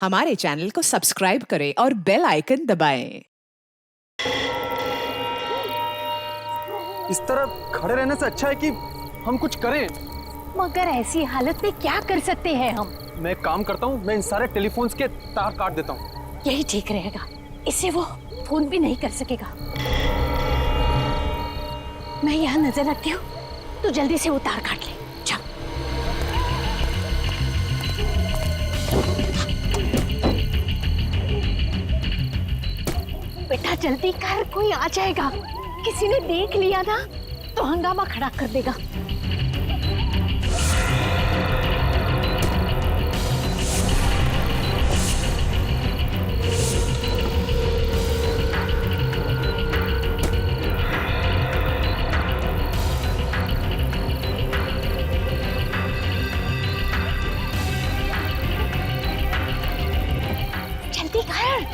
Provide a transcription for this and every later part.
हमारे चैनल को सब्सक्राइब करें और बेल आइकन दबाएं। इस तरह खड़े रहने से अच्छा है कि हम कुछ करें। मगर ऐसी हालत में क्या कर सकते हैं हम? मैं एक काम करता हूँ, मैं इन सारे टेलीफोन्स के तार काट देता हूँ। यही ठीक रहेगा, इससे वो फोन भी नहीं कर सकेगा। मैं यहाँ नजर रखती हूँ, तू जल्दी से वो तार काट ले। चल। बेटा जल्दी कर, कोई आ जाएगा। किसी ने देख लिया ना तो हंगामा खड़ा कर देगा। जल्दी कर।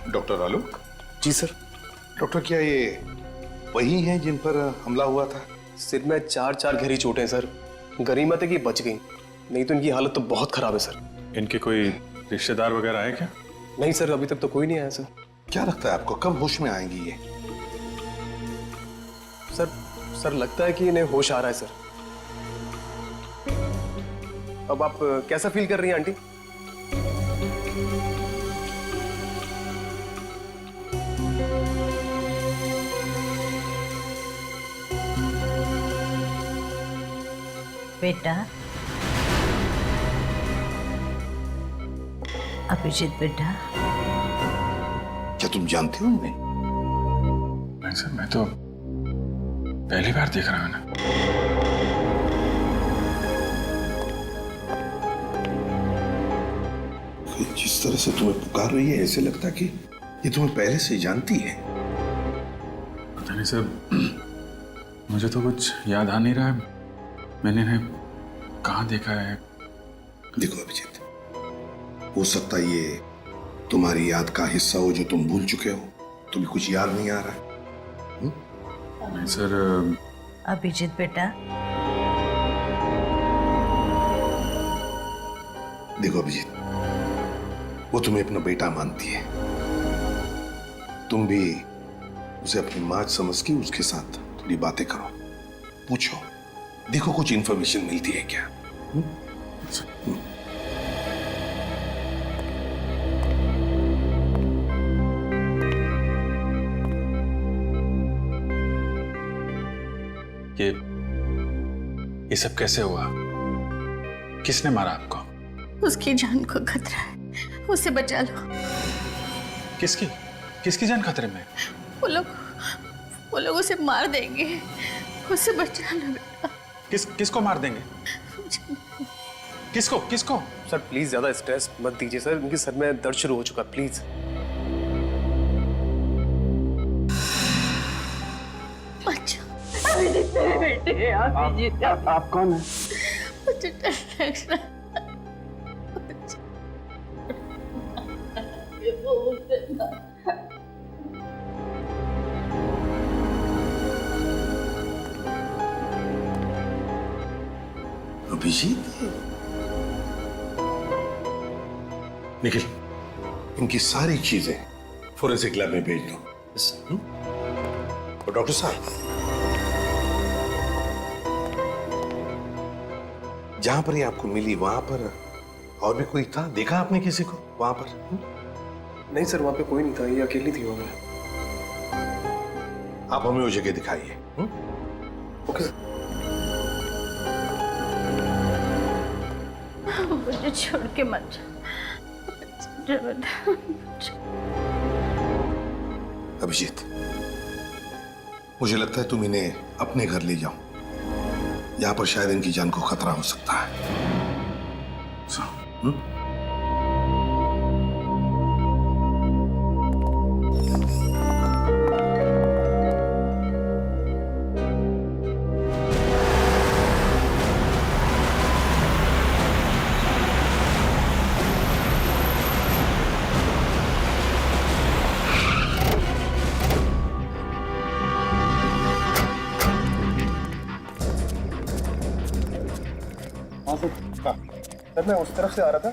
डॉक्टर आलोक। जी सर। डॉक्टर, क्या ये वही हैं जिन पर हमला हुआ था? सिर में चार गहरी चोटें हैं सर। गनीमत है कि बच गई, नहीं तो इनकी हालत तो बहुत खराब है सर। इनके कोई रिश्तेदार वगैरह आए क्या? नहीं सर, अभी तक तो कोई नहीं आया सर। क्या लगता है आपको कब होश में आएंगी ये? सर लगता है कि इन्हें होश आ रहा है सर। अब आप कैसा फील कर रही हैं आंटी? बेटा, अभिजीत बेटा, क्या तुम जानते हो उन्हें? नहीं सर, मैं तो पहली बार देख रहा हूं ना। जिस तरह से तुम्हें पुकार रही है ऐसे लगता कि ये तुम्हें पहले से जानती है। पता नहीं सर, मुझे तो कुछ याद आ नहीं रहा है। मैंने इन्हें कहाँ देखा है? देखो अभिजीत, हो सकता है ये तुम्हारी याद का हिस्सा हो जो तुम भूल चुके हो। तुम्हें कुछ याद नहीं आ रहा है? नहीं सर। अभिजीत बेटा, देखो अभिजीत, वो तुम्हें अपना बेटा मानती है। तुम भी उसे अपनी मां समझ के उसके साथ थोड़ी बातें करो, पूछो, देखो कुछ इंफॉर्मेशन मिलती है क्या। ये सब कैसे हुआ? किसने मारा आपको? उसकी जान को खतरा है, उसे बचा लो। किसकी जान खतरे में? वो लोग उसे मार देंगे, उसे बचा लो बेटा। किसको मार देंगे? किसको? सर प्लीज ज्यादा स्ट्रेस मत दीजिए सर, इनके सर में दर्द शुरू हो चुका, प्लीज। अच्छा, अभिजीत मेरे बेटे, अभिजीत। आप कौन है? मुझे डर लग रहा है। अभिजीत, निखिल, इनकी सारी चीजें फोरेंसिक लैब में भेज दो। और डॉक्टर साहब, जहां पर ये आपको मिली वहां पर और भी कोई था? देखा आपने किसी को वहां पर? नहीं सर, वहां पे कोई नहीं था, ये अकेली थी वहां पे। आप हमें वो जगह दिखाइए। Okay sir. मुझे छोड़ के मत जा। अभिजीत, मुझे लगता है तुम इन्हें अपने घर ले जाओ। यहां पर शायद इनकी जान को खतरा हो सकता है। सर मैं उस तरफ से आ रहा था,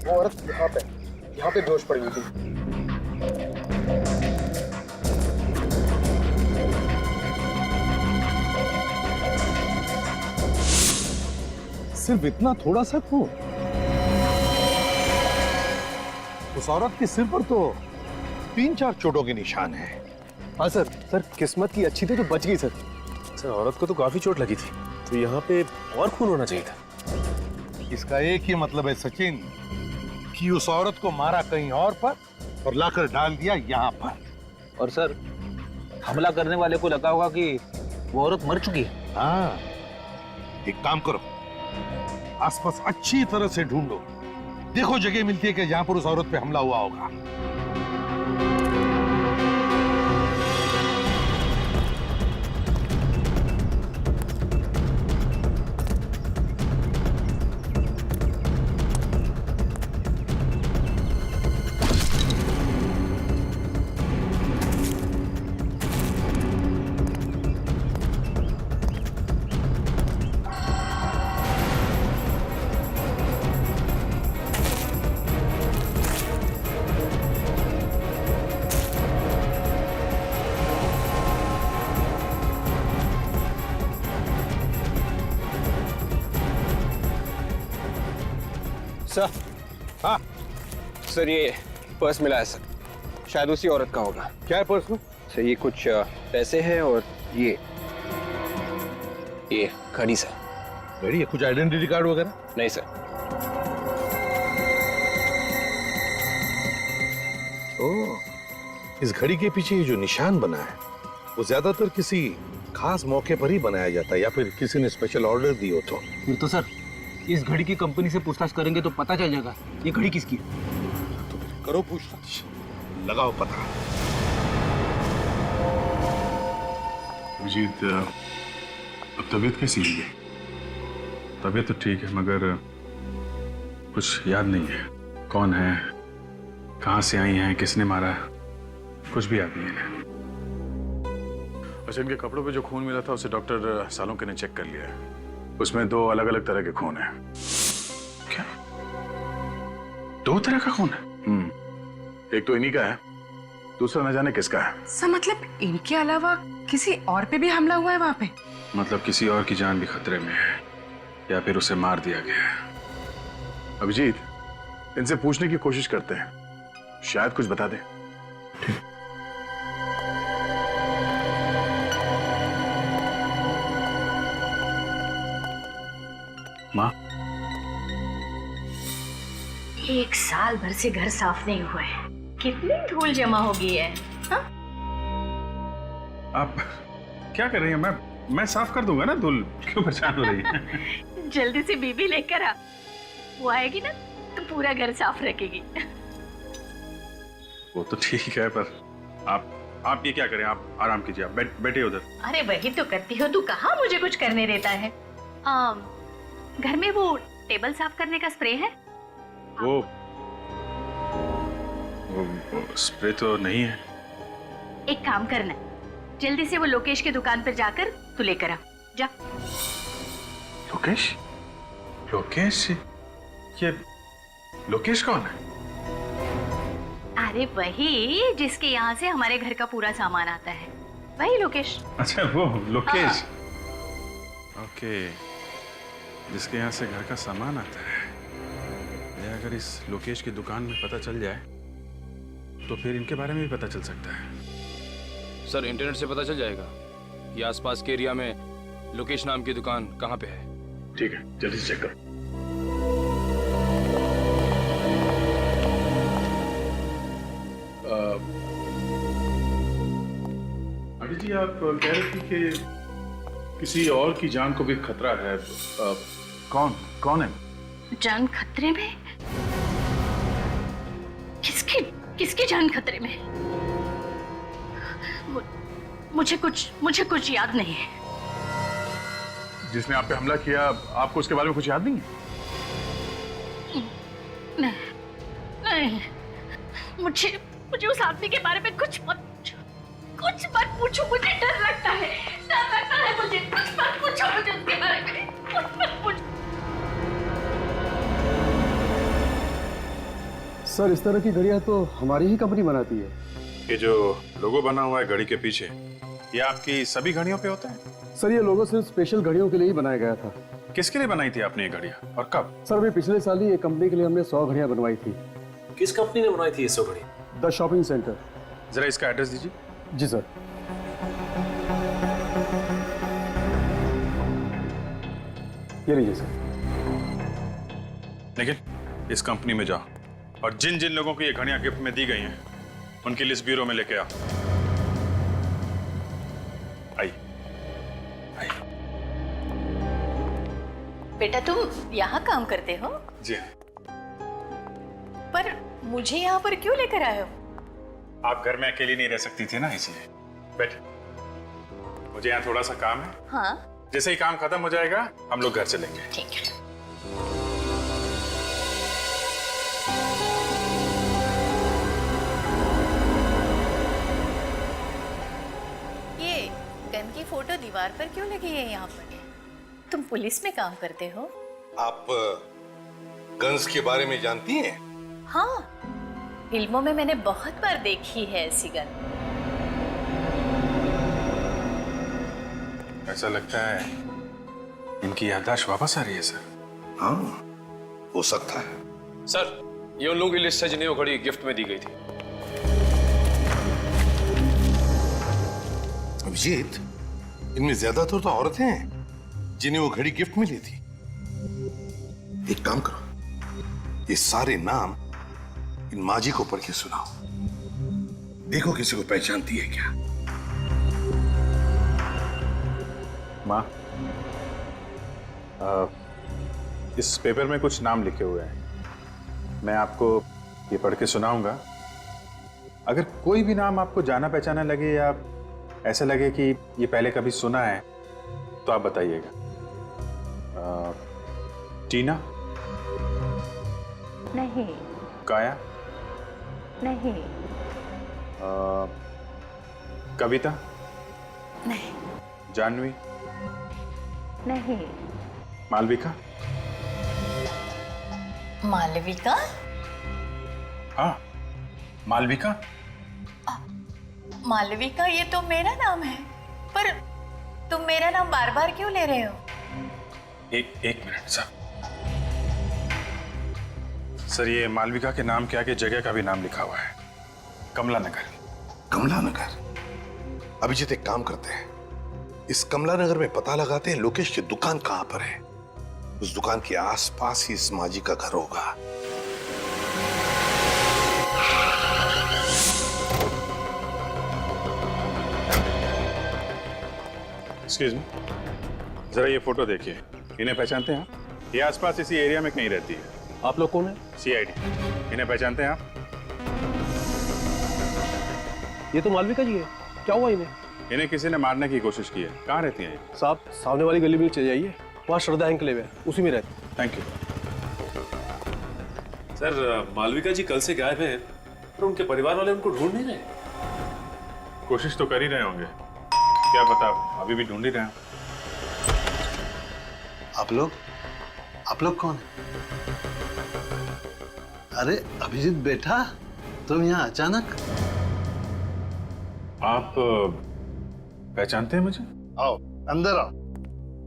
वो औरत यहाँ पे बेहोश पड़ी हुई थी। सिर्फ इतना थोड़ा सा खून? उस औरत के सिर पर तो 3-4 चोटों के निशान हैं। हाँ सर, किस्मत की अच्छी थी तो बच गई सर। सर औरत को तो काफी चोट लगी थी, तो यहाँ पे और खून होना चाहिए था। इसका एक ही मतलब है सचिन, कि उस औरत को मारा कहीं और पर और लाकर डाल दिया यहाँ पर। और सर हमला करने वाले को लगा होगा कि वो औरत मर चुकी है। हाँ, एक काम करो, आसपास अच्छी तरह से ढूंढो, देखो जगह मिलती है कि जहां पर उस औरत पे हमला हुआ होगा। सर, हाँ, सर ये पर्स मिला है सर, शायद उसी औरत का होगा। क्या है पर्स में? सर ये कुछ पैसे हैं और ये घड़ी सर। घड़ी है? कुछ आइडेंटिटी कार्ड वगैरह? नहीं सर। ओह, इस घड़ी के पीछे ये जो निशान बना है वो ज्यादातर किसी खास मौके पर ही बनाया जाता है, या फिर किसी ने स्पेशल ऑर्डर दी हो तो। फिर तो सर इस घड़ी की कंपनी से पूछताछ करेंगे तो पता चल जाएगा ये घड़ी किसकी है। तो करो पूछताछ, लगाओ पता। अभिजीत, अब तबीयत कैसी है? तबीयत तो ठीक है, मगर कुछ याद नहीं है। कौन है, कहाँ से आई हैं, किसने मारा है, कुछ भी याद नहीं है। अच्छा, इनके कपड़ों पे जो खून मिला था उसे डॉक्टर सालोंके ने चेक कर लिया है। उसमें 2 अलग अलग तरह के खून हैं। क्या? 2 तरह का खून है? एक तो इन्हीं का है, दूसरा न जाने किसका है। सर मतलब इनके अलावा किसी और पे भी हमला हुआ है वहां पे? मतलब किसी और की जान भी खतरे में है, या फिर उसे मार दिया गया है। अभिजीत, इनसे पूछने की कोशिश करते हैं, शायद कुछ बता दें। ठीक। माँ, 1 साल भर से घर साफ नहीं हुआ है, कितनी धूल जमा हो गई है। हाँ? आप क्या कर रही हैं? मैं साफ कर दूंगा ना, धूल क्यों परेशान हो रही है? जल्दी से बीबी लेकर आ, वो आएगी ना तो पूरा घर साफ रखेगी। वो तो ठीक है, पर आप ये क्या करें, आप आराम कीजिए, आप बैठिए उधर। अरे वही तो करती हो, तू कहाँ मुझे कुछ करने देता है। घर में वो टेबल साफ करने का स्प्रे है? वो स्प्रे तो नहीं है। एक काम करना, जल्दी से वो लोकेश की दुकान पर जाकर तू लेकर आ जा। लोकेश? लोकेश? ये लोकेश कौन है? अरे वही जिसके यहाँ से हमारे घर का पूरा सामान आता है, वही लोकेश। अच्छा वो लोकेश। ओके, जिसके यहाँ से घर का सामान आता है। ये अगर इस लोकेश की दुकान में पता चल जाए तो फिर इनके बारे में भी पता चल सकता है। सर इंटरनेट से पता चल जाएगा कि आसपास के एरिया में लोकेश नाम की दुकान कहाँ पे है। ठीक है, जल्दी से चेक करो। आंटी जी, आप कह रहे थे कि किसी और की जान को भी खतरा है। कौन है? जान खतरे में? किसकी जान खतरे में? मुझे कुछ याद नहीं है। जिसने आप पे हमला किया, आपको उसके बारे में कुछ याद नहीं है? नहीं, मुझे उस आदमी के बारे में कुछ मत पूछो, मुझे डर लगता है मुझे। कुछ मत पूछो मुझे उसके बारे में, कुछ मत पूछो। सर इस तरह की घड़ियां तो हमारी ही कंपनी बनाती है। ये जो लोगो बना हुआ है घड़ी के पीछे, ये आपकी सभी घड़ियों पे होता है? सर ये लोगो सिर्फ स्पेशल घड़ियों के लिए ही बनाया गया था। किसके लिए बनाई थी आपने ये घड़ियां और कब? सर अभी पिछले साल ही एक कंपनी के लिए हमने 100 घड़ियां बनवाई थी। किस कंपनी ने बनाई थी ये 100 घड़ी? The shopping centre. जरा इसका एड्रेस दीजिए। जी सर। ये लीजिए सर। लेकिन इस कंपनी में जाओ और जिन जिन लोगों को ये घड़ियां गिफ्ट में दी गई हैं उनकी लिस्ट ब्यूरो में लेके आओ। आइए। बेटा तुम यहाँ काम करते हो? जी हाँ। पर मुझे यहाँ पर क्यों लेकर आए हो? आप घर में अकेली नहीं रह सकती थी ना, इसलिए। बैठे, मुझे यहाँ थोड़ा सा काम है। हाँ जैसे ही काम खत्म हो जाएगा हम लोग घर चलेंगे। ठीक है। ये गन की फोटो दीवार पर क्यों लगी है यहाँ पर? तुम पुलिस में काम करते हो? आप गन्स के बारे में जानती हैं? हाँ, फिल्मों में मैंने बहुत बार देखी है ऐसी गन। ऐसा लगता है इनकी याददाश्त वापस आ रही है सर। हाँ, हो सकता है। सर ये उन लोगों की लिस्ट है जिन्हें वो घड़ी गिफ्ट में दी गई थी। अभिजीत, इनमें ज्यादातर तो औरतें हैं जिन्हें वो घड़ी गिफ्ट में ली थी। एक काम करो, ये सारे नाम इन माजी को पढ़ के सुनाओ। देखो किसी को पहचानती है क्या। माँ, इस पेपर में कुछ नाम लिखे हुए हैं, मैं आपको ये पढ़ के सुनाऊंगा। अगर कोई भी नाम आपको जाना पहचाना लगे या ऐसा लगे कि ये पहले कभी सुना है तो आप बताइएगा। टीना? नहीं। काया? नहीं। कविता? नहीं। जानवी? नहीं। मालविका? मालविका? हाँ, मालविका। मालविका ये तो मेरा नाम है, पर तुम मेरा नाम बार बार क्यों ले रहे हो? एक मिनट सर। सर ये मालविका के नाम के आगे जगह का भी नाम लिखा हुआ है, कमला नगर। कमला नगर? अभिजीत एक काम करते हैं, इस कमला नगर में पता लगाते हैं लोकेश की दुकान कहां पर है। उस दुकान के आसपास ही इस माजी का घर होगा। एक्सक्यूज मी, जरा ये फोटो देखिए। इन्हें पहचानते हैं आप? ये आसपास इसी एरिया में कहीं रहती है। आप लोग कौन है? सीआईडी। इन्हें पहचानते हैं आप? ये तो मालविका जी है। क्या हुआ इन्हें? इन्हें किसी ने मारने की कोशिश की है। कहाँ रहती हैं ये? साहब सामने वाली गली में चले जाइए, वहाँ श्रद्धा एंक्लेव है, उसी में रहते। Thank you. सर मालविका जी कल से गायब हैं, पर उनके परिवार वाले उनको ढूंढ नहीं रहे। कोशिश तो कर ही रहे होंगे, क्या पता अभी भी ढूंढ ही रहे हैं। आप लोग आप लोग कौन है? अरे अभिजीत बेटा, तुम यहाँ अचानक? आप पहचानते हैं मुझे? आओ अंदर आओ,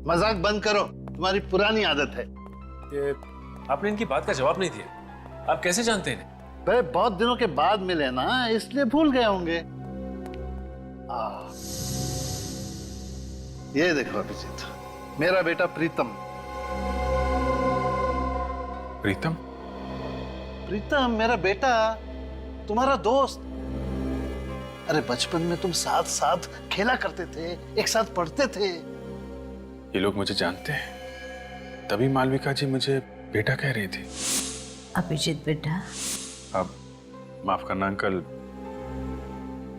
मजाक बंद करो, तुम्हारी पुरानी आदत है। ये आपने इनकी बात का जवाब नहीं दिया। आप कैसे जानते हैं इन्हें? भाई बहुत दिनों के बाद मिले ना, इसलिए भूल गए होंगे। ये देखो अभिजीत, मेरा बेटा प्रीतम। प्रीतम? प्रीतम मेरा बेटा, तुम्हारा दोस्त। अरे बचपन में तुम साथ साथ खेला करते थे, एक साथ पढ़ते थे। ये लोग मुझे जानते हैं, तभी मालविका जी मुझे बेटा कह रही थी। अभिजीत बेटा, अब माफ करना अंकल,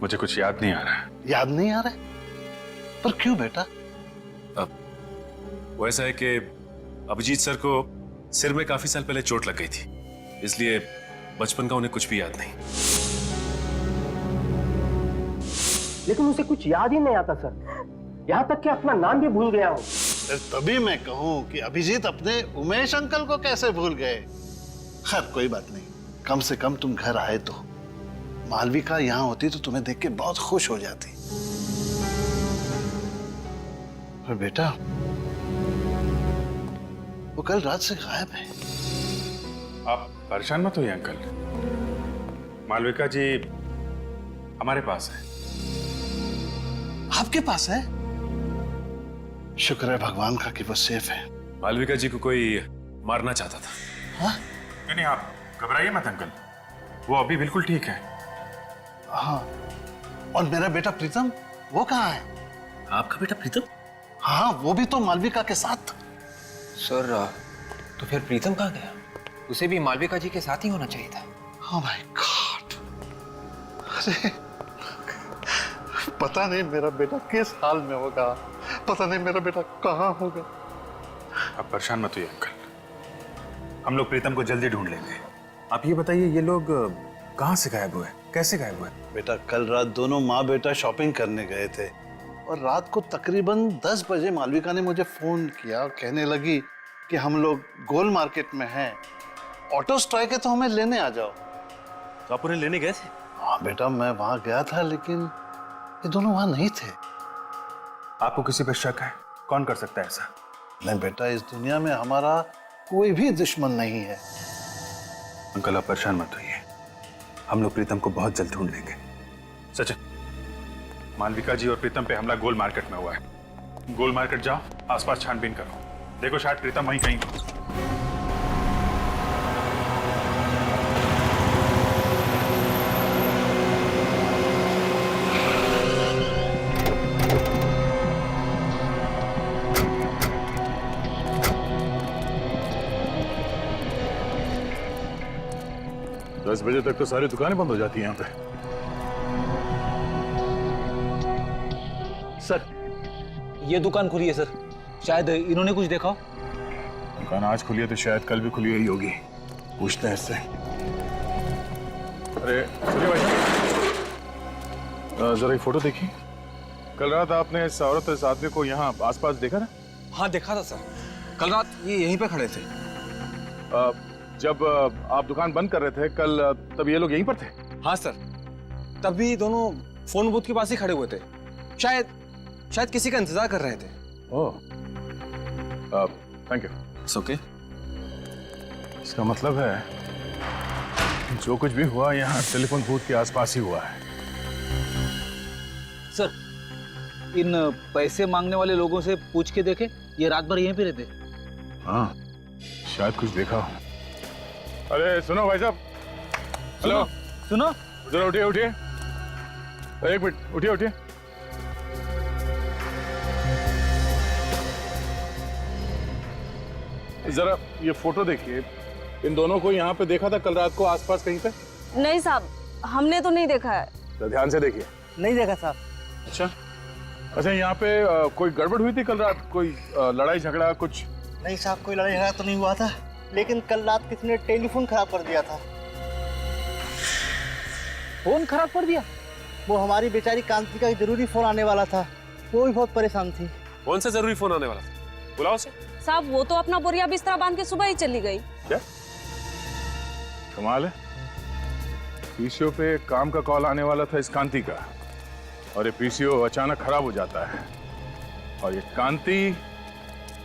मुझे कुछ याद नहीं आ रहा है। याद नहीं आ रहा है? पर क्यों बेटा? वो ऐसा है कि अभिजीत सर को सिर में काफी साल पहले चोट लग गई थी, इसलिए बचपन का उन्हें कुछ भी याद नहीं। लेकिन उसे कुछ याद ही नहीं आता सर, यहाँ तक कि अपना नाम भी भूल गया हूँ। तभी मैं कहूँ कि अभिजीत अपने उमेश अंकल को कैसे भूल गए। खैर कोई बात नहीं, कम से कम तुम घर आए तो। मालविका यहाँ होती तो तुम्हें देख के बहुत खुश हो जाती। पर बेटा, वो कल रात से गायब है। आप परेशान मत होइए अंकल, मालविका जी हमारे पास है। आपके पास है? शुक्र है भगवान का कि वो सेफ है। मालविका जी को कोई मारना चाहता था। हाँ? नहीं आप घबराइए मत अंकल, वो अभी बिल्कुल ठीक है। हाँ, और मेरा बेटा प्रीतम, वो कहाँ है? आपका बेटा प्रीतम? हाँ, वो भी तो मालविका के साथ। सर तो फिर प्रीतम कहाँ गया? उसे भी मालविका जी के साथ ही होना चाहिए था। Oh my God! अरे पता नहीं मेरा बेटा किस हाल में होगा, पता नहीं मेरा बेटा कहाँ होगा। आप परेशान मत होइए अंकल, हम लोग प्रीतम को जल्दी ढूंढ लेंगे। आप ये बताइए, ये लोग कहाँ से गायब हुए, कैसे गायब हुए? बेटा कल रात दोनों माँ बेटा शॉपिंग करने गए थे और रात को तकरीबन 10 बजे मालविका ने मुझे फोन किया और कहने लगी कि हम लोग गोल मार्केट में हैं, ऑटो स्ट्राइक है तो हमें लेने आ जाओ। तो आप उन्हें लेने गए थे? हाँ बेटा, मैं वहां गया था लेकिन ये दोनों वहां नहीं थे। आपको किसी पर शक है? कौन कर सकता है ऐसा? नहीं बेटा, इस दुनिया में हमारा कोई भी दुश्मन नहीं है। अंकल आप परेशान मत होइए, हम लोग प्रीतम को बहुत जल्द ढूंढ लेंगे। सचिन, मालविका जी और प्रीतम पे हमला गोल मार्केट में हुआ है। गोल मार्केट जाओ, आसपास छानबीन करो, देखो शायद प्रीतम वहीं कहीं। दस बजे तक तो सारी दुकानें बंद हो जाती हैं यहाँ पे। सर ये दुकान खुली है सर, शायद इन्होंने कुछ देखा। दुकान आज खुली है तो शायद कल भी खुली हुई होगी, पूछते हैं इससे। अरे सुनिए भाई, जरा ये फोटो देखिए। कल रात आपने इस औरत इस आदमी को यहाँ आसपास देखा ना? हाँ देखा था सर, कल रात ये यहीं पे खड़े थे। जब आप दुकान बंद कर रहे थे कल, तब ये लोग यहीं पर थे? हाँ सर, तभी दोनों फोन बूथ के पास ही खड़े हुए थे, शायद किसी का इंतजार कर रहे थे। ओह, थैंक यू। It's okay. इसका मतलब है जो कुछ भी हुआ यहाँ टेलीफोन बूथ के आसपास ही हुआ है। सर इन पैसे मांगने वाले लोगों से पूछ के देखे, ये रात भर यहीं पे रहते। हाँ शायद कुछ देखा हो। अरे सुनो भाई साहब, हेलो सुनो, जरा उठिए उठिए, एक मिनट उठिए उठिए। जरा ये फोटो देखिए, इन दोनों को यहाँ पे देखा था कल रात को आसपास कहीं पे? नहीं साहब, हमने तो नहीं देखा है। तो ध्यान से देखिए। नहीं देखा साहब। अच्छा यहाँ पे कोई गड़बड़ हुई थी कल रात? कोई लड़ाई झगड़ा कुछ? नहीं साहब, कोई लड़ाई झगड़ा तो नहीं हुआ था, लेकिन कल रात किसी ने टेलीफोन खराब कर दिया था। फोन खराब कर दिया? वो हमारी बेचारी कांति का जरूरी फोन आने वाला था, वो भी बहुत परेशान थी। कौन सा जरूरी फोन आने वाला था? बुलाओ उसे। साहब वो तो अपना बोरिया बिस्तरा बांध के सुबह ही चली गई। क्या कमाल है, पीसीओ पे काम का कॉल आने वाला था इस कांति का, और ये पीसीओ अचानक खराब हो जाता है, और ये कांति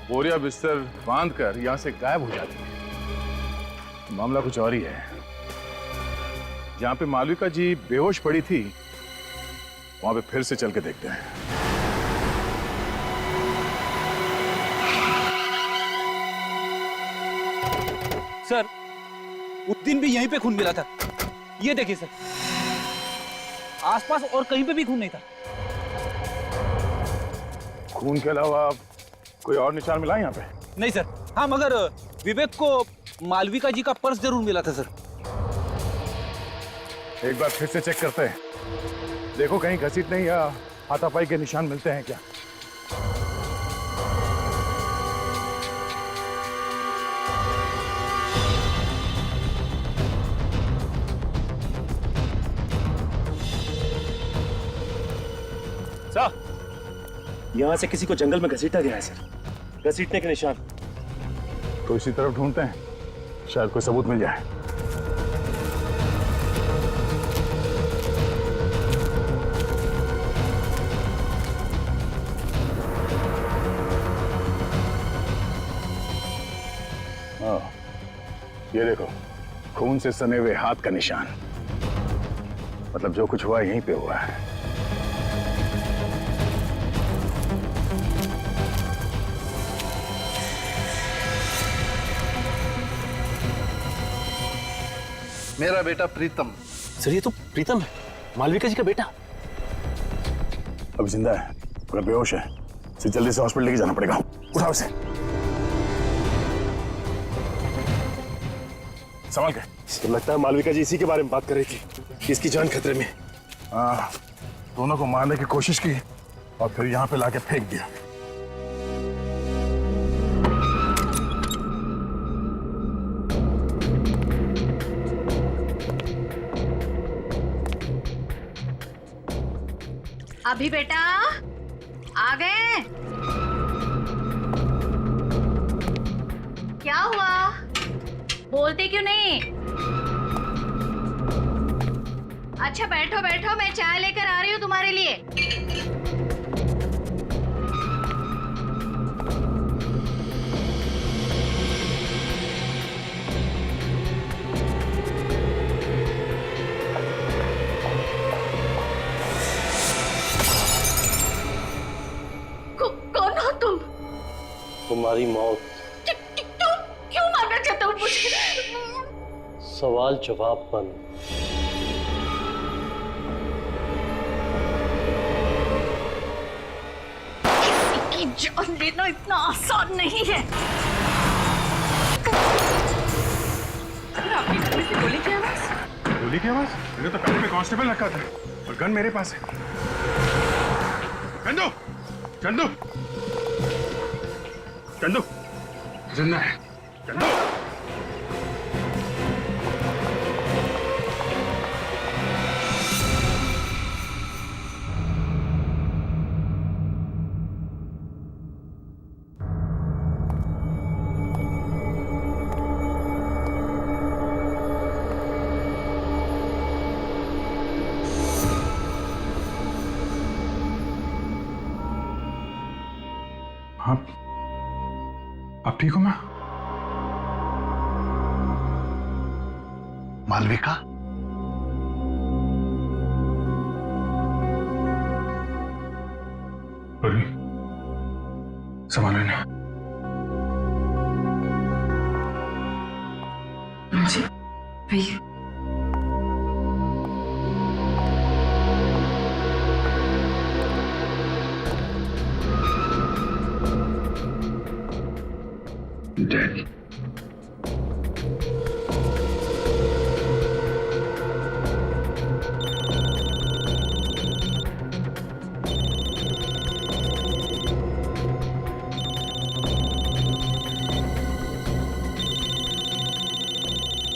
बोरिया बिस्तर बांध कर यहां से गायब हो जाती है। मामला कुछ और ही है। जहां पे मालविका जी बेहोश पड़ी थी वहां पे फिर से चल के देखते हैं। सर उस दिन भी यहीं पे खून मिला था, ये देखिए सर, आसपास और कहीं पे भी खून नहीं था। खून के अलावा कोई और निशान मिला यहाँ पे? नहीं सर। हाँ मगर विवेक को मालविका जी का पर्स जरूर मिला था सर। एक बार फिर से चेक करते हैं, देखो कहीं घसीटने या हाथापाई के निशान मिलते हैं क्या। सर, यहाँ से किसी को जंगल में घसीटा गया है सर, घसीटने के निशान। तो इसी तरफ ढूंढते हैं, शायद कोई सबूत मिल जाए। हाँ, ये देखो, खून से सने हुए हाथ का निशान, मतलब जो कुछ हुआ यहीं पे हुआ है। मेरा बेटा प्रीतम। सर ये तो प्रीतम है, मालविका जी का बेटा। अब जिंदा है मगर बेहोश है, इसे जल्दी से हॉस्पिटल लेके जाना पड़ेगा। उठाओ इसे। संभाल के। तो लगता है मालविका जी इसी के बारे में बात कर रही थी कि इसकी जान खतरे में। हाँ, दोनों को मारने की कोशिश की और फिर यहाँ पे लाके फेंक दिया। अभी बेटा आ गए? क्या हुआ, बोलते क्यों नहीं? अच्छा बैठो बैठो, मैं चाय लेकर आ रही हूँ तुम्हारे लिए। कौन हो तुम? तुम्हारी मौत। तुम क्यों मारना चाहते हो मुझे? सवाल जवाब बंद। किसी की जान लेना इतना आसान नहीं है। आपके घर में से गोली की आवाज? गोली की आवाज? मैंने तो पहले में कांस्टेबल रखा था और गन मेरे पास है। चंदू, चंदू, चंदू, जिंदा है। चंदू, आप ठीक हो मां? मालविका? अरे संभाल लेना। जी भैया, Dead.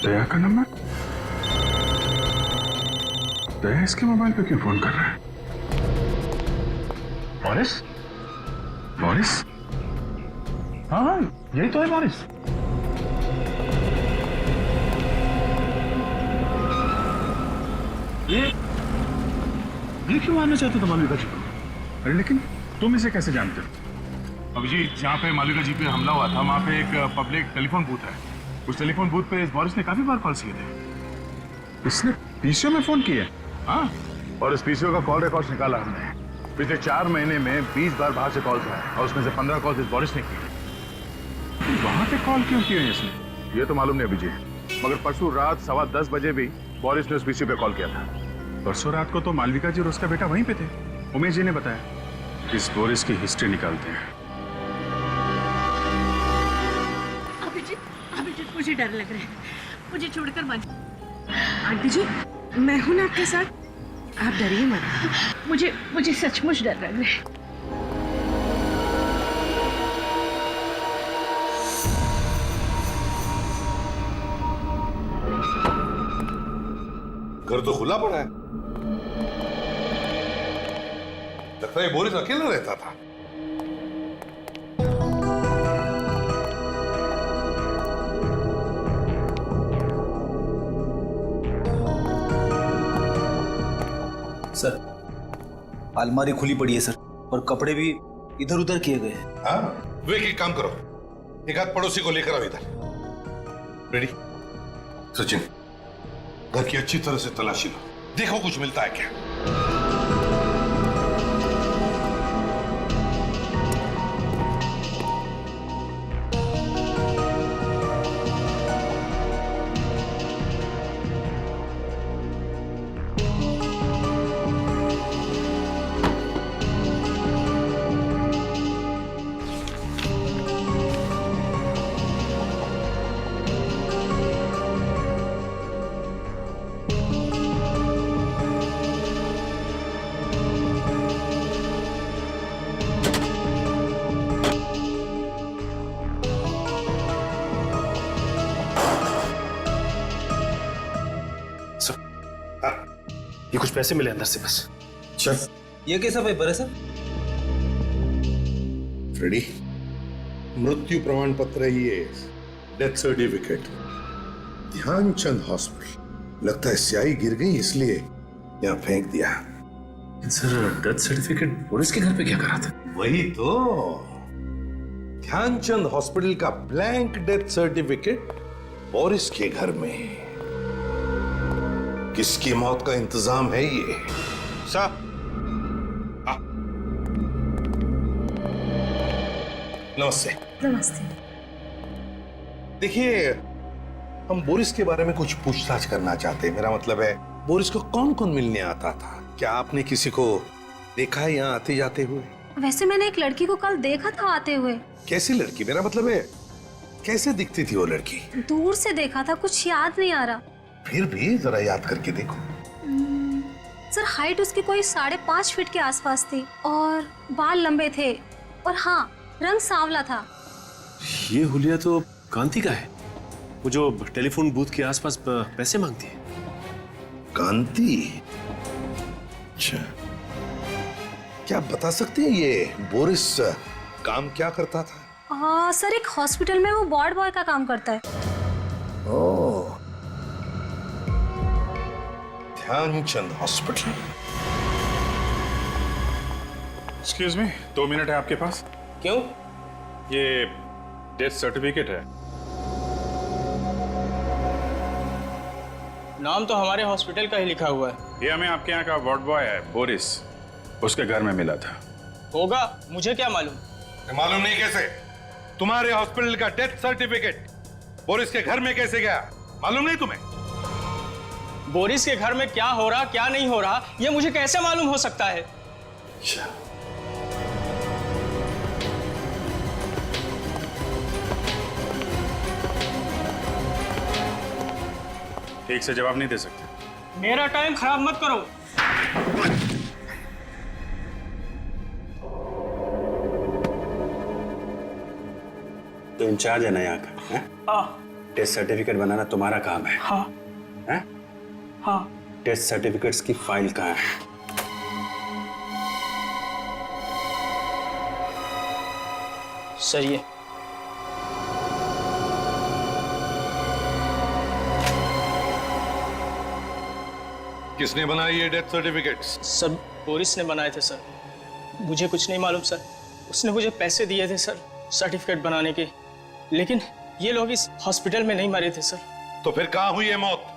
दया का नंबर? दया इसके मोबाइल पे क्यों फोन कर रहा है? बोरिस? बोरिस? हाँ यही तो है बोरिस। ये क्यों आना चाहते थे मालविका जी को? अरे लेकिन तुम इसे कैसे जानते हो? अभिजीत, जहाँ पे मालविका जी पे हमला हुआ था वहाँ पे एक पब्लिक टेलीफोन बूथ है। उस टेलीफोन बूथ पे इस बोरिस ने काफी बार कॉल किए थे। इसने पीसीओ में फोन किए। हाँ, और इस पीसीओ का कॉल रिकॉर्ड निकाला हमने। पिछले 4 महीने में 20 बार बाहर से कॉल किया और उसमें से 15 कॉल इस बोरिस ने किए। वहां पे कॉल क्यों किए इसने? ये तो मालूम नहीं अभिजीत, मगर परसों रात 10:15 बजे भी बोरिस ने उस पीसीओ पे कॉल किया था। परसों रात को तो मालविका जी और उसका बेटा वहीं पे थे। उमेश जी ने बताया। इस बोरिस की हिस्ट्री निकालते हैं। अभिजीत मुझे डर लग रहा है, मुझे छोड़कर मत। आंटी जी, मैं हूं ना आपके साथ, आप डरिए मत। मुझे सचमुच डर लग रहा है। घर तो खुला पड़ा है, लगता है बोरिस अकेला रहता था। सर, अलमारी खुली पड़ी है सर, और कपड़े भी इधर उधर किए गए हैं। हाँ, वे एक काम करो, एक आध पड़ोसी को लेकर आओ इधर। रेडी? सचिन, घर की अच्छी तरह से तलाशी लो, देखो कुछ मिलता है क्या। ये कुछ पैसे मिले अंदर से बस। चल, ये कैसा पेपर है सर? फ्रेडी, मृत्यु प्रमाण पत्र है ये, डेथ सर्टिफिकेट, ध्यानचंद हॉस्पिटल। लगता है स्याही गिर गई इसलिए यहाँ फेंक दिया। सर, डेथ सर्टिफिकेट बोरिस के घर पे क्या करा था? वही तो, ध्यानचंद हॉस्पिटल का ब्लैंक डेथ सर्टिफिकेट बोरिस के घर में। किसकी मौत का इंतजाम है ये? साहब, नमस्ते। नमस्ते। देखिए, हम बोरिस के बारे में कुछ पूछताछ करना चाहते हैं। मेरा मतलब है, बोरिस को कौन कौन मिलने आता था? क्या आपने किसी को देखा है यहाँ आते जाते हुए? वैसे मैंने एक लड़की को कल देखा था आते हुए। कैसी लड़की? मेरा मतलब है, कैसे दिखती थी वो लड़की? दूर से देखा था, कुछ याद नहीं आ रहा। फिर भी जरा याद करके देखो। सर, हाइट उसकी कोई 5.5 फीट के आसपास थी और बाल लंबे थे, और हाँ, रंग सांवला था। ये हुलिया तो कांति का है, वो जो टेलीफोन बूथ के आसपास पैसे मांगती है। कांति? अच्छा, क्या आप बता सकते हैं ये बोरिस काम क्या करता था? सर, एक हॉस्पिटल में वो वार्ड बॉय का काम करता है। Oh, Dhyanchand hospital. Excuse me, 2 minute है आपके पास? क्यों? ये डेथ सर्टिफिकेट है। नाम तो हमारे हॉस्पिटल का ही लिखा हुआ है। ये हमें आपके यहाँ का वार्ड बॉय है बोरिस, उसके घर में मिला था। होगा, मुझे क्या मालूम? मालूम नहीं कैसे? तुम्हारे हॉस्पिटल का डेथ सर्टिफिकेट बोरिस के घर में कैसे गया? मालूम नहीं तुम्हें? बोरिस के घर में क्या हो रहा क्या नहीं हो रहा, ये मुझे कैसे मालूम हो सकता है? ठीक से जवाब नहीं दे सकते। मेरा टाइम खराब मत करो। तो इंचार्ज है ना यहाँ का? टेस्ट सर्टिफिकेट बनाना तुम्हारा काम है। हाँ। है? हाँ। टेस्ट सर्टिफिकेट्स की फाइल कहाँ है? सही है, किसने बनाई ये डेथ सर्टिफिकेट्स? सर बोरिस ने बनाए थे सर। मुझे कुछ नहीं मालूम सर। उसने मुझे पैसे दिए थे सर सर्टिफिकेट बनाने के, लेकिन ये लोग इस हॉस्पिटल में नहीं मरे थे सर। तो फिर कहाँ हुई है मौत?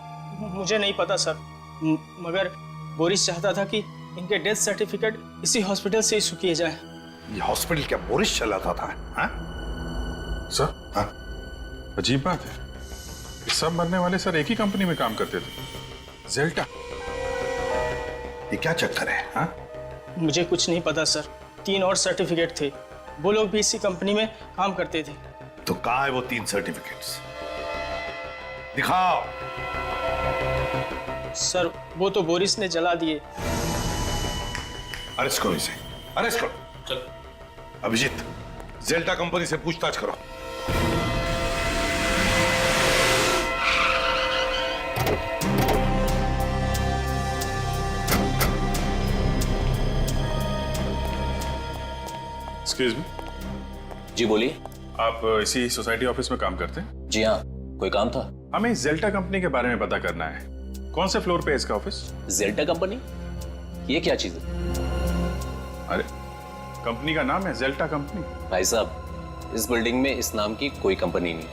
मुझे नहीं पता सर, मगर बोरिस चाहता था कि इनके डेथ सर्टिफिकेट इसी हॉस्पिटल से इशू किए जाए। ये हॉस्पिटल क्या बोरिस चलाता था? हाँ? सर हाँ? अजीब बात है, ये सब मरने वाले सर एक ही कंपनी में काम करते थे, जेल्टा। ये क्या चक्कर है? हाँ? मुझे कुछ नहीं पता सर। 3 और सर्टिफिकेट थे, वो लोग भी इसी कंपनी में काम करते थे। तो कहाँ है वो 3 सर्टिफिकेट्स? दिखाओ। सर वो तो बोरिस ने जला दिए। अरेस्ट करो इसे, अरेस्ट करो। चल। अभिजीत, जेल्टा कंपनी से पूछताछ करो। Excuse me. जी बोलिए। आप इसी सोसाइटी ऑफिस में काम करते हैं? जी हाँ, कोई काम था? हमें जेल्टा कंपनी के बारे में पता करना है। कौन से फ्लोर पे है इसका ऑफिस? जेल्टा कंपनी? ये क्या चीज है? अरे कंपनी का नाम है जेल्टा कंपनी। भाई साहब, इस बिल्डिंग में इस नाम की कोई कंपनी नहीं।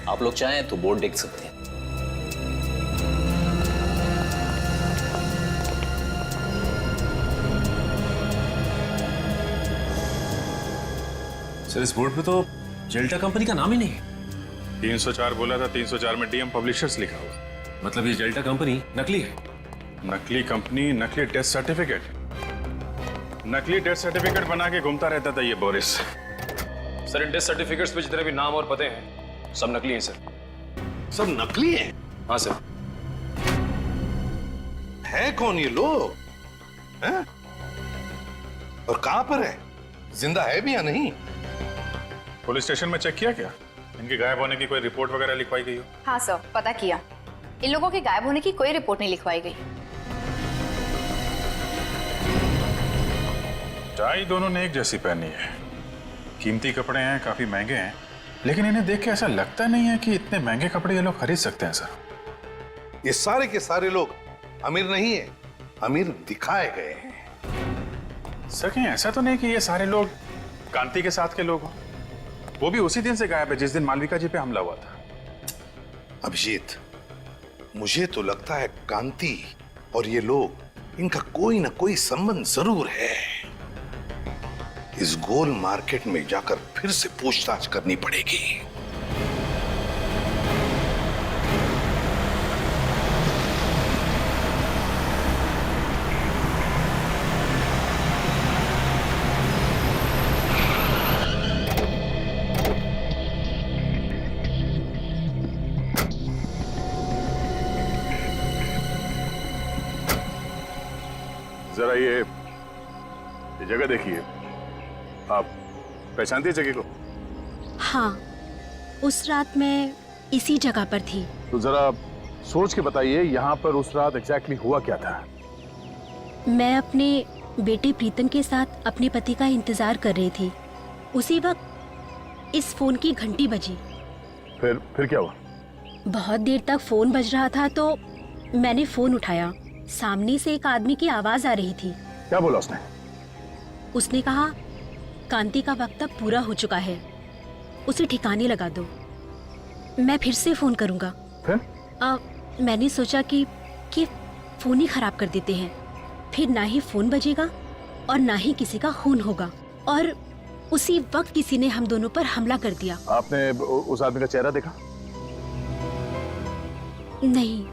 आप लोग चाहें तो बोर्ड देख सकते हैं। सर इस बोर्ड पे तो जेल्टा कंपनी का नाम ही नहीं है। 304 बोला था, 304 में डीएम पब्लिशर्स लिखा हुआ। मतलब ये जेल्टा कंपनी नकली है? नकली कंपनी, नकली डेथ सर्टिफिकेट। नकली डेथ सर्टिफिकेट बना के घूमता रहता था ये Boris. Sir in death certificates पे जितने भी नाम और पते हैं सब नकली हैं सर। सब नकली हैं? हाँ सर। है कौन ये लोग? हैं? और कहां पर है? जिंदा है भी या नहीं? पुलिस स्टेशन में चेक किया क्या? इनके गायब होने की कोई रिपोर्ट वगैरह लिखवाई गई हो? हाँ सर, पता किया। इन लोगों के गायब होने की कोई रिपोर्ट नहीं लिखवाई गई। टाई दोनों ने एक जैसी पहनी है, कीमती कपड़े हैं, काफी महंगे हैं, लेकिन इन्हें देख के ऐसा लगता नहीं है कि इतने महंगे कपड़े ये लोग खरीद सकते हैं सर। ये सारे के सारे लोग अमीर नहीं है, अमीर दिखाए गए हैं। सर कहीं ऐसा तो नहीं कि ये सारे लोग कांति के साथ के लोग हो? वो भी उसी दिन से गायब है जिस दिन मालविका जी पे हमला हुआ था। अभिजीत, मुझे तो लगता है कांति और ये लोग, इनका कोई ना कोई संबंध जरूर है। इस गोल मार्केट में जाकर फिर से पूछताछ करनी पड़ेगी। जरा ये जगह देखिए, आप पहचानती है जगह को? हाँ, उस रात मैं इसी जगह पर थी। तो जरा सोच के बताइए यहाँ पर उस रात एग्जैक्टली हुआ क्या था? मैं अपने बेटे प्रीतम के साथ अपने पति का इंतजार कर रही थी। उसी वक्त इस फोन की घंटी बजी। फिर क्या हुआ? बहुत देर तक फोन बज रहा था तो मैंने फोन उठाया। सामने से एक आदमी की आवाज आ रही थी। क्या बोला उसने? उसने कहा, कांति का वक्त अब पूरा हो चुका है, उसे ठिकाने लगा दो। मैं फिर से फोन करूंगा। फिर? मैंने सोचा कि फोन ही खराब कर देते हैं, फिर ना ही फोन बजेगा और ना ही किसी का खून होगा। और उसी वक्त किसी ने हम दोनों पर हमला कर दिया। आपने उस आदमी का चेहरा देखा? नहीं।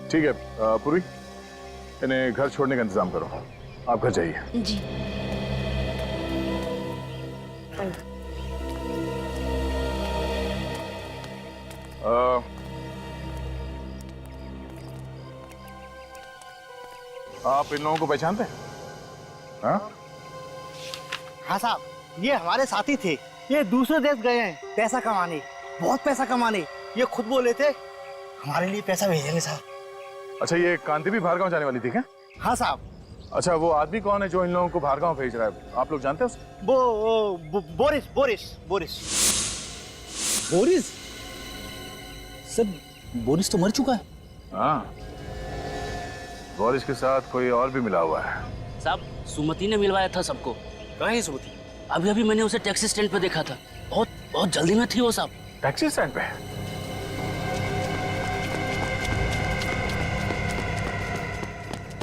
ठीक है पूर्वी, इन्हें घर छोड़ने का इंतजाम करो। आप घर जाइए। जी। आप इन लोगों को पहचानते हैं? हाँ? हाँ साहब, ये हमारे साथी थे। ये दूसरे देश गए हैं पैसा कमाने, बहुत पैसा कमाने। ये खुद बोले थे हमारे लिए पैसा भेजेंगे साहब। अच्छा, ये कांति भी बाहर गांव जाने वाली थी क्या? हाँ साहब। अच्छा, वो आदमी कौन है जो इन लोगों को बाहर गांव भेज रहा है? आप लोग जानते हैं उसको? Boris Boris Boris Boris? Sir Boris तो मर चुका है। हाँ, बोरिस के साथ कोई और भी मिला हुआ है। साहब सुमति ने मिलवाया था सबको। कहाँ है सुमति? अभी अभी मैंने उसे टैक्सी स्टैंड पे देखा था। बहुत बहुत जल्दी में थी वो साहब। टैक्सी स्टैंड पे?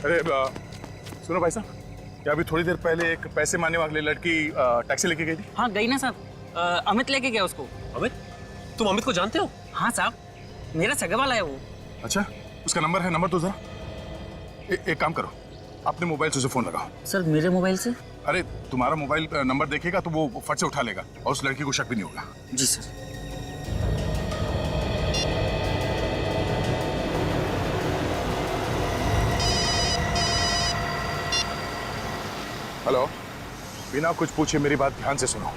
अरे सुनो भाई साहब, क्या अभी थोड़ी देर पहले एक पैसे मांगने वाली लड़की टैक्सी लेके गई थी? हाँ गई ना साहब, अमित लेके गया उसको। अमित? तुम अमित को जानते हो? हाँ साहब, मेरा सगा वाला है वो। अच्छा, उसका नंबर है? नंबर दो जरा। एक काम करो, अपने मोबाइल से उसे फोन लगाओ। सर मेरे मोबाइल से? अरे तुम्हारा मोबाइल नंबर देखेगा तो वो फट से उठा लेगा और उस लड़की को शक भी नहीं होगा। जी सर। हेलो, बिना कुछ पूछे मेरी बात ध्यान से सुनो।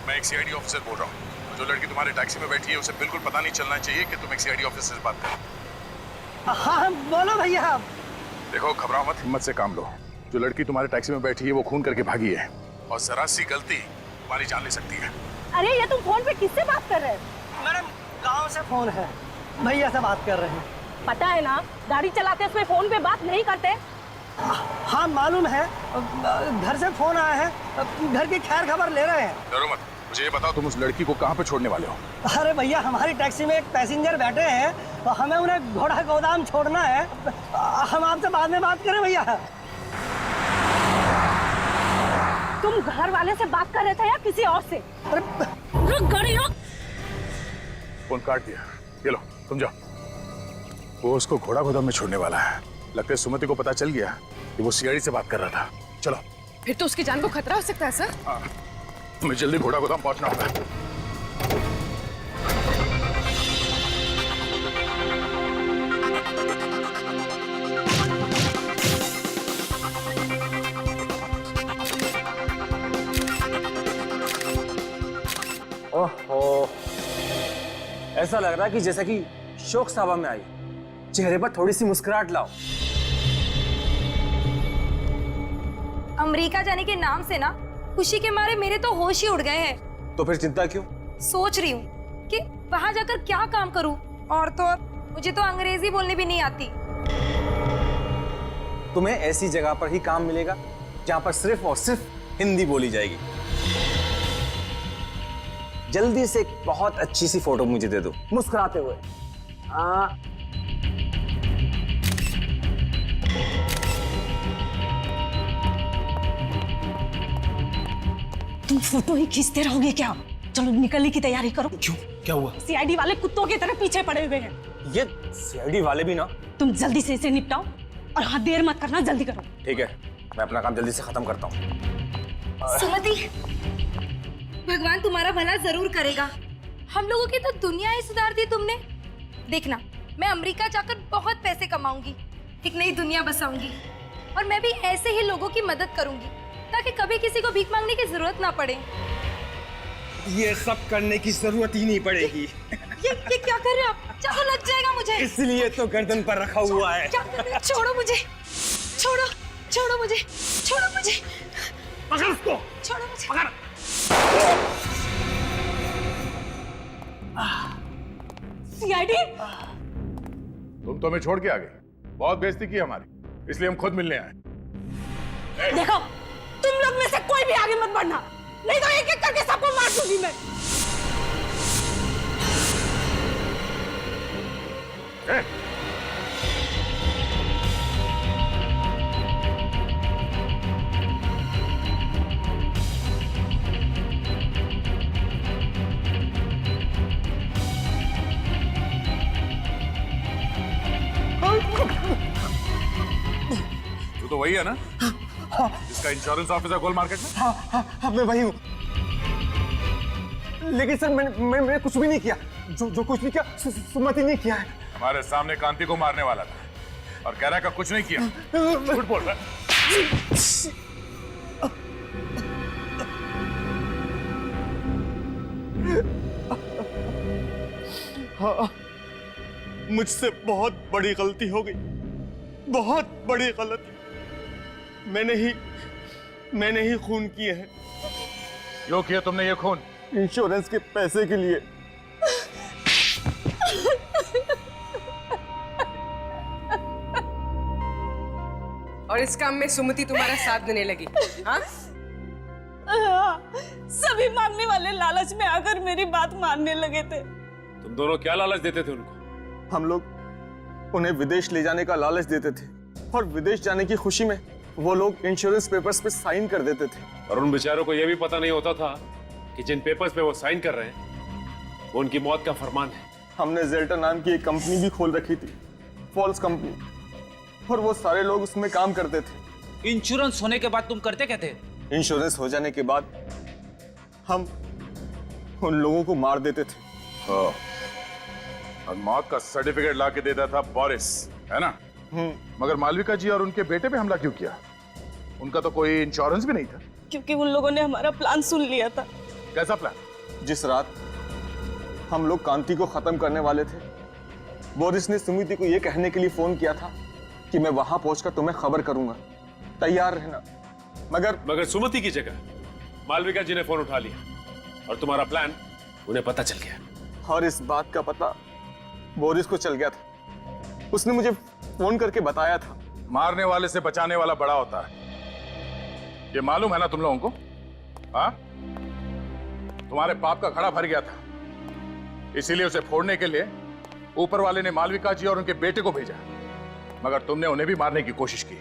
मैं एक सीआईडी ऑफिसर बोल रहा हूँ। जो लड़की तुम्हारे टैक्सी में बैठी है उसे बिल्कुल पता नहीं चलना चाहिए कि तुम एक सीआईडी ऑफिसर से बात करो। हाँ बोलो भैया। देखो, घबराओ मत, हिम्मत से काम लो। जो लड़की तुम्हारे टैक्सी में बैठी है वो खून करके भागी है और जरा सी गलती तुम्हारी जान ले सकती है। अरे ये तुम फोन पे किससे बात कर रहे हो? मैडम गांव से फोन है, भैया से बात कर रहे हैं। पता है ना, गाड़ी चलाते समय फोन पे बात नहीं करते। हाँ मालूम है, घर से फोन आया है, घर की खैर खबर ले रहे हैं। डरो मत, मुझे ये बताओ तुम उस लड़की को कहाँ पे छोड़ने वाले हो? अरे भैया, हमारी टैक्सी में एक पैसेंजर बैठे हैं और हमें उन्हें घोड़ा गोदाम छोड़ना है। हम आपसे बाद में बात करें भैया। तुम घर वाले से बात कर रहे थे या किसी और से? रुक गाड़ी रुक। फोन काट दिया। ये लो, तुम जाओ। वो उसको घोड़ा गोदाम में छोड़ने वाला है। लगता है सुमति को पता चल गया कि वो सीआईडी से बात कर रहा था। चलो। फिर तो उसकी जान को खतरा हो सकता है सर। हाँ, तुम्हें जल्दी घोड़ा गोदाम पहुंचना होगा। ओहो, ऐसा लग रहा है कि जैसे कि शोक सभा में आई। चेहरे पर थोड़ी सी मुस्कुराहट लाओ। अमेरिका जाने के नाम से ना खुशी के मारे मेरे तो होश ही उड़ गए हैं। तो फिर चिंता क्यों? सोच रही हूँ कि वहां जाकर क्या काम करूँ, और तो और मुझे तो अंग्रेजी बोलनी भी नहीं आती। तुम्हें ऐसी जगह पर ही काम मिलेगा जहां पर सिर्फ और सिर्फ हिंदी बोली जाएगी। जल्दी से एक बहुत अच्छी सी फोटो मुझे दे दो, मुस्कुराते हुए। तुम फोटो ही खींचते रहोगे क्या? चलो निकलने की तैयारी करो। क्यों, क्या हुआ? सीआईडी वाले कुत्तों की तरह पीछे पड़े हुए हैं। ये सीआईडी वाले भी ना। तुम जल्दी से इसे निपटाओ और हाँ, देर मत करना, जल्दी करो। ठीक है, मैं अपना काम जल्दी से खत्म करता हूँ। सुमति, भगवान तुम्हारा भला जरूर करेगा। हम लोगों की तो दुनिया ही सुधार दी तुमने। देखना, मैं अमेरिका जाकर बहुत पैसे कमाऊंगी, एक नई दुनिया बसाऊंगी, और मैं भी ऐसे ही लोगों की मदद करूंगी ताकि कभी किसी को भीख मांगने की जरूरत ना पड़े। ये सब करने की जरूरत ही नहीं पड़ेगी। ये क्या कर रहे हो आप? चाकू लग जाएगा मुझे। इसलिए तो गर्दन पर रखा हुआ है। क्या कर रहे हो? छोड़ो मुझे, छोड़ो, छोड़ो मुझे, छोड़ो मुझे, पकड़ उसको, छोड़ो मुझे, पकड़। सीआईडी, तुम तो हमें छोड़ के आ गई। बहुत बेइज्जती की हमारी, इसलिए हम खुद मिलने आए। देखो, तुम लोग में से कोई भी आगे मत बढ़ना, नहीं तो एक एक करके सबको मार दूंगी मैं। तू तो वही है ना जिसका इंश्योरेंस ऑफिसर गोल मार्केट में? हाँ, मैं वही हूँ। लेकिन सर मैंने कुछ भी नहीं किया। जो कुछ भी किया सुमति ने किया है। हमारे सामने कांति को मारने वाला था और कह रहा है कि कुछ नहीं किया। झूठ बोल रहा है। हाँ, मुझसे बहुत बड़ी गलती हो गई, बहुत बड़ी गलती। मैंने ही खून किए हैं। क्यों किया तुमने ये खून? इंश्योरेंस के पैसे के लिए। और इस काम में सुमति तुम्हारा साथ देने लगी। हाँ? सभी मांगने वाले लालच में आकर मेरी बात मानने लगे थे। तुम दोनों क्या लालच देते थे उनको? हम लोग उन्हें विदेश ले जाने का लालच देते थे और विदेश जाने की खुशी में वो लोग इंश्योरेंस पेपर्स पे साइन कर देते थे। और उन बेचारों को यह भी पता नहीं होता था कि जिन पेपर्स पे वो साइन कर रहे हैं वो उनकी मौत का फरमान है। हमने जेल्टर नाम की एक कंपनी भी खोल रखी थी, फॉल्स कंपनी, और वो सारे लोग उसमें काम करते थे। इंश्योरेंस होने के बाद तुम करते क्या थे? इंश्योरेंस हो जाने के बाद हम उन लोगों को मार देते थे। हाँ। और मौत का सर्टिफिकेट ला के देता था बोरिस, है ना? मगर मालविका जी और उनके बेटे पे हमला क्यों किया? उनका तो कोई इंश्योरेंस भी नहीं था। क्योंकि उन लोगों ने हमारा प्लान सुन लिया था। कैसा प्लान? जिस रात हम लोग कांति को खत्म करने वाले थे, बोरिस ने सुमिति को यह कहने के लिए फोन किया था कि मैं वहां पहुंचकर तुम्हें खबर करूंगा, तैयार रहना। मगर सुमति की जगह मालविका जी ने फोन उठा लिया और तुम्हारा प्लान उन्हें पता चल गया। और इस बात का पता बोरिस को चल गया था। उसने मुझे फोन करके बताया था। मारने वाले से बचाने वाला बड़ा होता है, ये मालूम है ना तुम लोगों को? हाँ? तुम्हारे पाप का घड़ा भर गया था, इसीलिए उसे फोड़ने के लिए ऊपर वाले ने मालविका जी और उनके बेटे को भेजा, मगर तुमने उन्हें भी मारने की कोशिश की।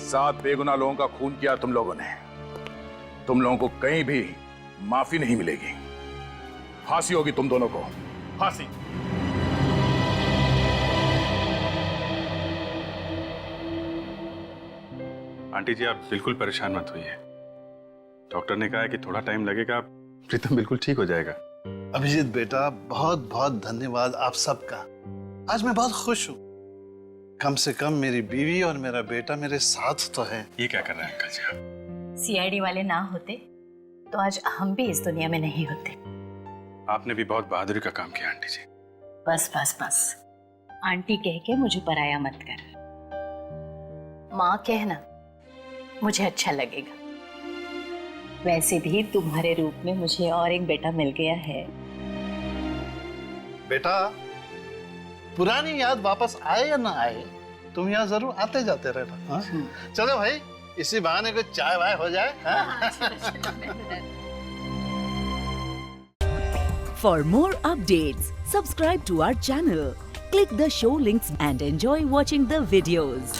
7 बेगुनाह लोगों का खून किया तुम लोगों ने। तुम लोगों को कहीं भी माफी नहीं मिलेगी। फांसी होगी तुम दोनों को, फांसी। आंटी जी, आप बिल्कुल परेशान मत होइए। डॉक्टर ने कहा है कि थोड़ा टाइम लगेगा, प्रीतम बिल्कुल ठीक हो जाएगा। अभिजीत बेटा, बहुत बहुत धन्यवाद आप सबका। आज मैं बहुत खुश हूँ। कम से कम मेरी बीवी और मेरा बेटा मेरे साथ तो है। ये क्या कर रहे हैं अंकल जी आप? सीआईडी वाले ना होते तो आज हम भी इस दुनिया में नहीं होते। आपने भी बहुत बहादुरी का काम किया आंटी जी। बस बस बस, आंटी कह के मुझे पराया मत कर। माँ कहना मुझे अच्छा लगेगा। वैसे भी तुम्हारे रूप में मुझे और एक बेटा मिल गया है। बेटा, पुरानी याद वापस आए या ना आए, तुम यहाँ जरूर आते जाते रहना। चलो भाई, इसी बहाने को चाय वाय हो जाए। For more updates, subscribe to our channel, click the show links and enjoy watching the videos.